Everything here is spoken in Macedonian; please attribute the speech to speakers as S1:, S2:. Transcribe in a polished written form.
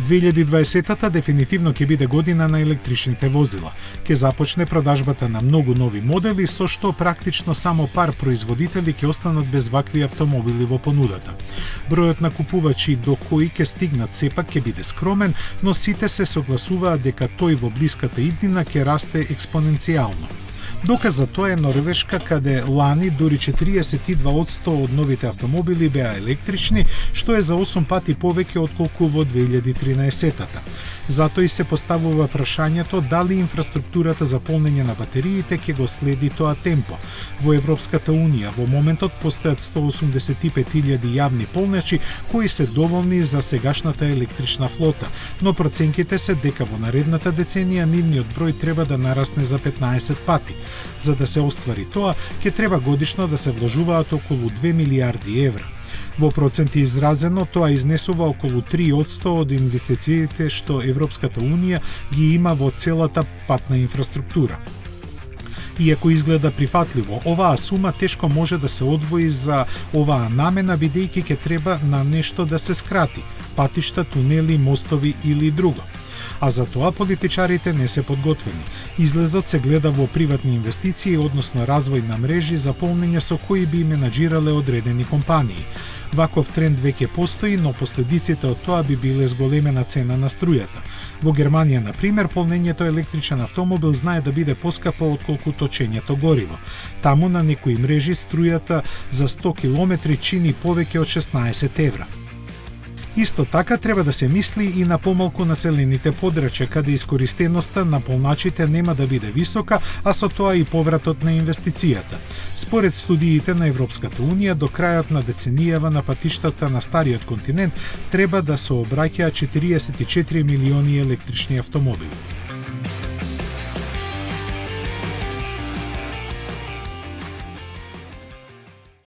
S1: 2020-та дефинитивно ќе биде година на електричните возила. Ќе започне продажбата на многу нови модели, со што практично само пар производители ќе останат без вакви автомобили во понудата. Бројот на купувачи до кои ќе стигнат сепак ќе биде скромен, но сите се согласуваат дека тој во блиската иднина ќе расте експоненцијално. Доказ за тоа е Норвешка, каде лани дури 42% од новите автомобили беа електрични, што е за 8 пати повеќе отколку во 2013-та. Затоа и се поставува прашањето дали инфраструктурата за полнење на батериите ќе го следи тоа темпо. Во Европската Унија во моментот постојат 185.000 јавни полнечи кои се доволни за сегашната електрична флота, но проценките се дека во наредната деценија нивниот број треба да нарасне за 15 пати. За да се оствари тоа, ќе треба годишно да се вложуваат околу 2 милијарди евра. Во проценти изразено, тоа изнесува околу 3% од инвестициите што Европската Унија ги има во целата патна инфраструктура. Иако изгледа прифатливо, оваа сума тешко може да се одвои за оваа намена, бидејќи ќе треба на нешто да се скрати – патишта, тунели, мостови или друго. А за тоа политичарите не се подготвени. Излезот се гледа во приватни инвестиции, односно развој на мрежи за полнење со кои би менаџирале одредени компании. Ваков тренд веќе постои, но последиците од тоа би биле зголемена цена на струјата. Во Германија, на пример, полнењето електричен автомобил знае да биде поскапо отколку точењето гориво. Таму на некои мрежи струјата за 100 км чини повеќе од 16 евра. Исто така треба да се мисли и на помалку населените подрачја, каде искористеноста на полначите нема да биде висока, а со тоа и повратот на инвестицијата. Според студиите на Европската Унија, до крајот на деценијава на патиштата на стариот континент треба да се обраќаат 44 милиони електрични автомобили.